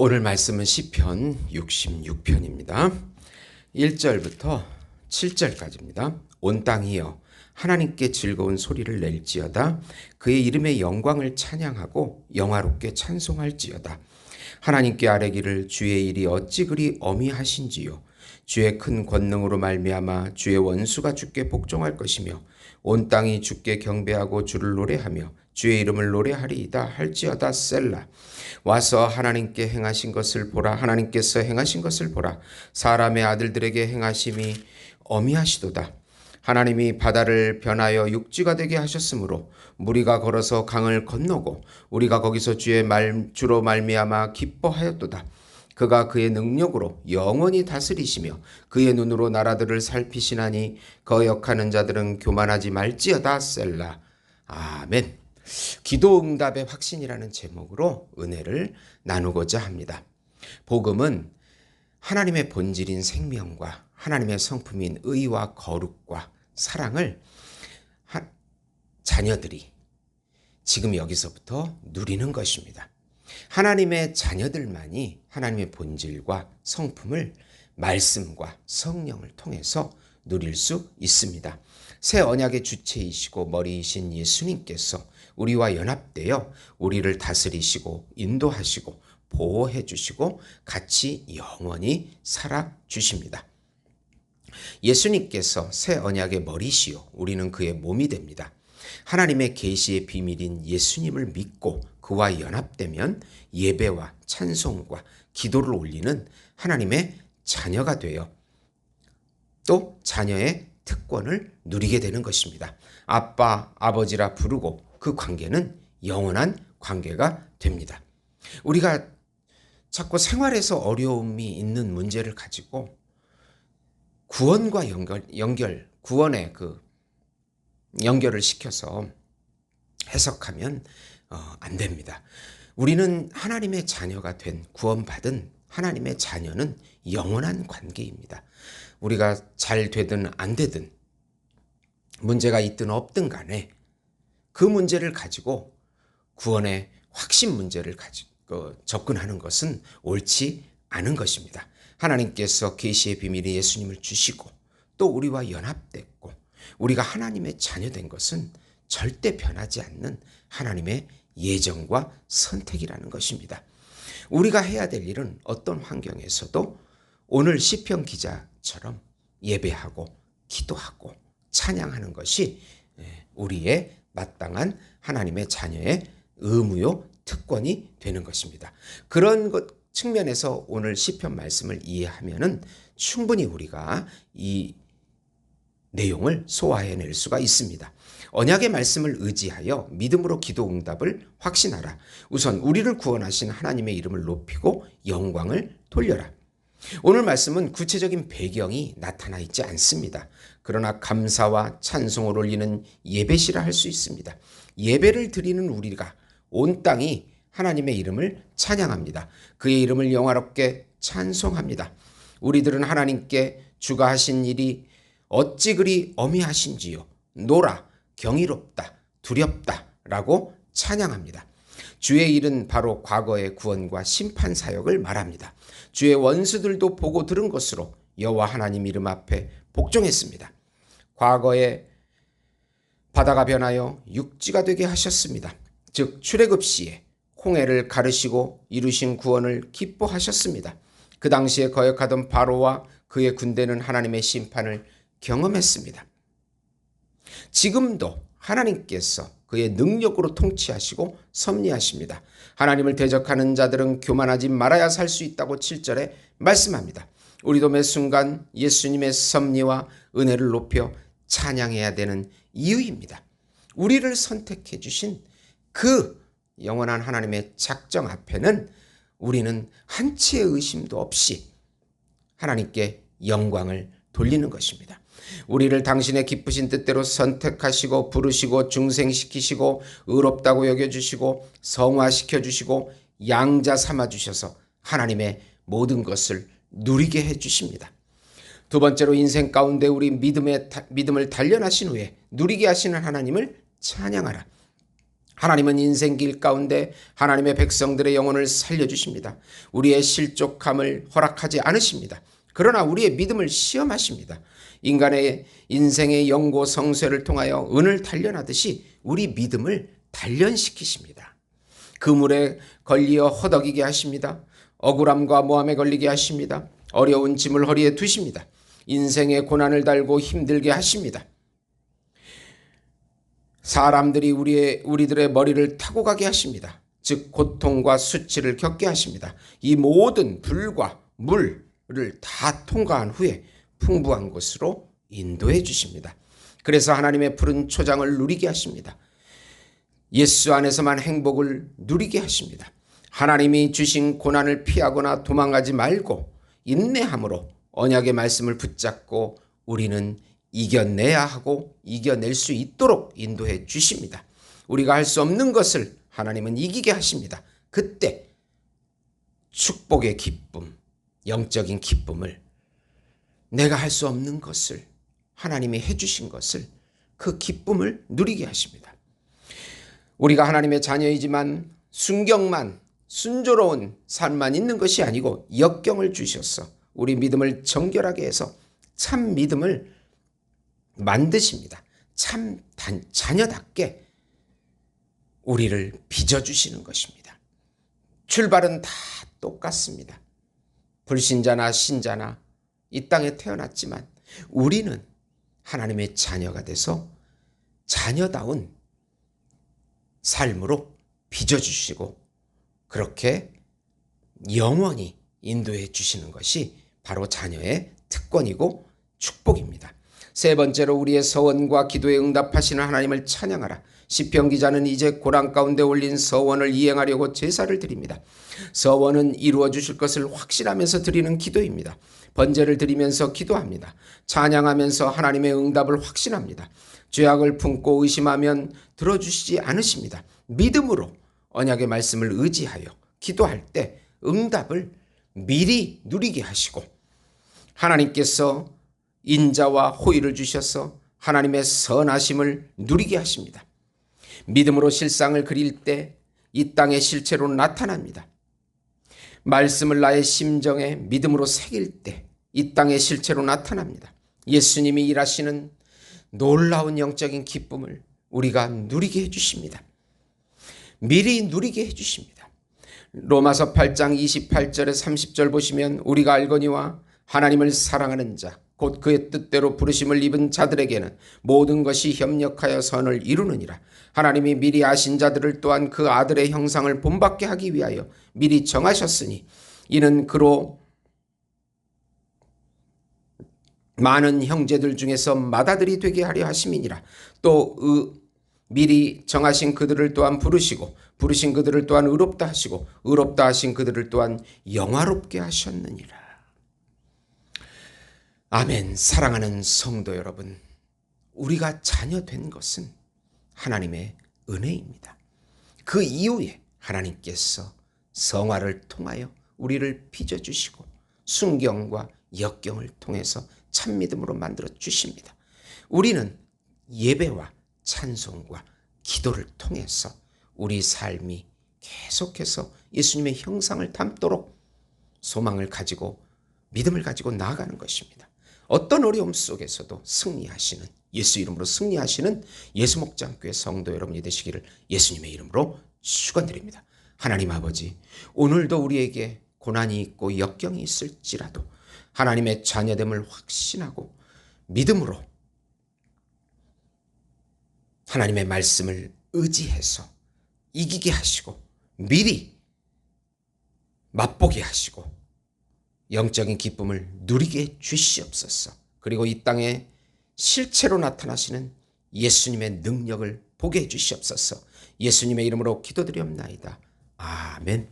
오늘 말씀은 시편 66편입니다. 1절부터 7절까지입니다. 온 땅이여 하나님께 즐거운 소리를 낼지어다. 그의 이름의 영광을 찬양하고 영화롭게 찬송할지어다. 하나님께 아뢰기를 주의 일이 어찌 그리 어미하신지요. 주의 큰 권능으로 말미암아 주의 원수가 주께 복종할 것이며 온 땅이 주께 경배하고 주를 노래하며 주의 이름을 노래하리이다 할지어다 셀라. 와서 하나님께 행하신 것을 보라. 하나님께서 행하신 것을 보라. 사람의 아들들에게 행하심이 어미하시도다. 하나님이 바다를 변하여 육지가 되게 하셨으므로 무리가 걸어서 강을 건너고 우리가 거기서 주로 말미암아 기뻐하였도다. 그가 그의 능력으로 영원히 다스리시며 그의 눈으로 나라들을 살피시나니 거역하는 자들은 교만하지 말지어다 셀라. 아멘. 기도응답의 확신이라는 제목으로 은혜를 나누고자 합니다. 복음은 하나님의 본질인 생명과 하나님의 성품인 의와 거룩과 사랑을 자녀들이 지금 여기서부터 누리는 것입니다. 하나님의 자녀들만이 하나님의 본질과 성품을 말씀과 성령을 통해서 누릴 수 있습니다. 새 언약의 주체이시고 머리이신 예수님께서 우리와 연합되어 우리를 다스리시고 인도하시고 보호해 주시고 같이 영원히 살아주십니다. 예수님께서 새 언약의 머리시요 우리는 그의 몸이 됩니다. 하나님의 계시의 비밀인 예수님을 믿고 그와 연합되면 예배와 찬송과 기도를 올리는 하나님의 자녀가 되어 또 자녀의 특권을 누리게 되는 것입니다. 아빠, 아버지라 부르고 그 관계는 영원한 관계가 됩니다. 우리가 자꾸 생활에서 어려움이 있는 문제를 가지고 구원과 구원의 연결을 시켜서 해석하면 안 됩니다. 우리는 하나님의 자녀가 된 구원받은 하나님의 자녀는 영원한 관계입니다. 우리가 잘 되든 안 되든 문제가 있든 없든 간에 그 문제를 가지고 구원의 확신 문제를 가지고 접근하는 것은 옳지 않은 것입니다. 하나님께서 계시의 비밀이 예수님을 주시고 또 우리와 연합됐고 우리가 하나님의 자녀된 것은 절대 변하지 않는 하나님의 예정과 선택이라는 것입니다. 우리가 해야 될 일은 어떤 환경에서도 오늘 시편 기자처럼 예배하고 기도하고 찬양하는 것이 우리의 마땅한 하나님의 자녀의 의무요 특권이 되는 것입니다. 그런 측면에서 오늘 시편 말씀을 이해하면은 충분히 우리가 이 내용을 소화해낼 수가 있습니다. 언약의 말씀을 의지하여 믿음으로 기도 응답을 확신하라. 우선 우리를 구원하신 하나님의 이름을 높이고 영광을 돌려라. 오늘 말씀은 구체적인 배경이 나타나 있지 않습니다. 그러나 감사와 찬송을 올리는 예배시라 할 수 있습니다. 예배를 드리는 우리가 온 땅이 하나님의 이름을 찬양합니다. 그의 이름을 영화롭게 찬송합니다. 우리들은 하나님께 주가 하신 일이 어찌 그리 어미하신지요. 노라, 경이롭다, 두렵다 라고 찬양합니다. 주의 일은 바로 과거의 구원과 심판 사역을 말합니다. 주의 원수들도 보고 들은 것으로 여호와 하나님 이름 앞에 복종했습니다. 과거에 바다가 변하여 육지가 되게 하셨습니다. 즉 출애굽 시에 홍해를 가르시고 이루신 구원을 기뻐하셨습니다. 그 당시에 거역하던 바로와 그의 군대는 하나님의 심판을 경험했습니다. 지금도 하나님께서 그의 능력으로 통치하시고 섭리하십니다. 하나님을 대적하는 자들은 교만하지 말아야 살 수 있다고 7절에 말씀합니다. 우리도 매 순간 예수님의 섭리와 은혜를 높여 찬양해야 되는 이유입니다. 우리를 선택해 주신 그 영원한 하나님의 작정 앞에는 우리는 한치의 의심도 없이 하나님께 영광을 돌리는 것입니다. 우리를 당신의 기쁘신 뜻대로 선택하시고 부르시고 중생시키시고 의롭다고 여겨주시고 성화시켜주시고 양자 삼아주셔서 하나님의 모든 것을 누리게 해주십니다. 두 번째로 인생 가운데 우리 믿음을 단련하신 후에 누리게 하시는 하나님을 찬양하라. 하나님은 인생길 가운데 하나님의 백성들의 영혼을 살려주십니다. 우리의 실족함을 허락하지 않으십니다. 그러나 우리의 믿음을 시험하십니다. 인간의 인생의 영고 성쇠를 통하여 은을 단련하듯이 우리 믿음을 단련시키십니다. 그물에 걸리어 허덕이게 하십니다. 억울함과 모함에 걸리게 하십니다. 어려운 짐을 허리에 두십니다. 인생의 고난을 달고 힘들게 하십니다. 사람들이 우리들의 머리를 타고 가게 하십니다. 즉 고통과 수치를 겪게 하십니다. 이 모든 불과 물을 다 통과한 후에 풍부한 곳으로 인도해 주십니다. 그래서 하나님의 푸른 초장을 누리게 하십니다. 예수 안에서만 행복을 누리게 하십니다. 하나님이 주신 고난을 피하거나 도망가지 말고 인내함으로 언약의 말씀을 붙잡고 우리는 이겨내야 하고 이겨낼 수 있도록 인도해 주십니다. 우리가 할 수 없는 것을 하나님은 이기게 하십니다. 그때 축복의 기쁨, 영적인 기쁨을, 내가 할 수 없는 것을 하나님이 해주신 것을, 그 기쁨을 누리게 하십니다. 우리가 하나님의 자녀이지만 순경만, 순조로운 삶만 있는 것이 아니고 역경을 주셔서 우리 믿음을 정결하게 해서 참 믿음을 만드십니다. 참 자녀답게 우리를 빚어주시는 것입니다. 출발은 다 똑같습니다. 불신자나 신자나 이 땅에 태어났지만 우리는 하나님의 자녀가 돼서 자녀다운 삶으로 빚어주시고 그렇게 영원히 인도해 주시는 것이 바로 자녀의 특권이고 축복입니다. 세 번째로 우리의 서원과 기도에 응답하시는 하나님을 찬양하라. 시편 기자는 이제 고난 가운데 올린 서원을 이행하려고 제사를 드립니다. 서원은 이루어 주실 것을 확신하면서 드리는 기도입니다. 번제를 드리면서 기도합니다. 찬양하면서 하나님의 응답을 확신합니다. 죄악을 품고 의심하면 들어주시지 않으십니다. 믿음으로 언약의 말씀을 의지하여 기도할 때 응답을 미리 누리게 하시고 하나님께서 인자와 호의를 주셔서 하나님의 선하심을 누리게 하십니다. 믿음으로 실상을 그릴 때 이 땅의 실체로 나타납니다. 말씀을 나의 심정에 믿음으로 새길 때 이 땅의 실체로 나타납니다. 예수님이 일하시는 놀라운 영적인 기쁨을 우리가 누리게 해주십니다. 미리 누리게 해주십니다. 로마서 8장 28절에 30절 보시면 우리가 알거니와 하나님을 사랑하는 자 곧 그의 뜻대로 부르심을 입은 자들에게는 모든 것이 협력하여 선을 이루느니라. 하나님이 미리 아신 자들을 또한 그 아들의 형상을 본받게 하기 위하여 미리 정하셨으니 이는 그로 많은 형제들 중에서 맏아들이 되게 하려 하심이니라. 또 미리 정하신 그들을 또한 부르시고 부르신 그들을 또한 의롭다 하시고 의롭다 하신 그들을 또한 영화롭게 하셨느니라. 아멘. 사랑하는 성도 여러분, 우리가 자녀 된 것은 하나님의 은혜입니다. 그 이후에 하나님께서 성화를 통하여 우리를 빚어주시고 순경과 역경을 통해서 참믿음으로 만들어 주십니다. 우리는 예배와 찬송과 기도를 통해서 우리 삶이 계속해서 예수님의 형상을 담도록 소망을 가지고 믿음을 가지고 나아가는 것입니다. 어떤 어려움 속에서도 승리하시는, 예수 이름으로 승리하시는 예수목장교회 성도 여러분이 되시기를 예수님의 이름으로 축원드립니다. 하나님 아버지, 오늘도 우리에게 고난이 있고 역경이 있을지라도 하나님의 자녀됨을 확신하고 믿음으로 하나님의 말씀을 의지해서 이기게 하시고 미리 맛보게 하시고 영적인 기쁨을 누리게 주시옵소서. 그리고 이 땅에 실체로 나타나시는 예수님의 능력을 보게 해 주시옵소서. 예수님의 이름으로 기도드리옵나이다. 아멘.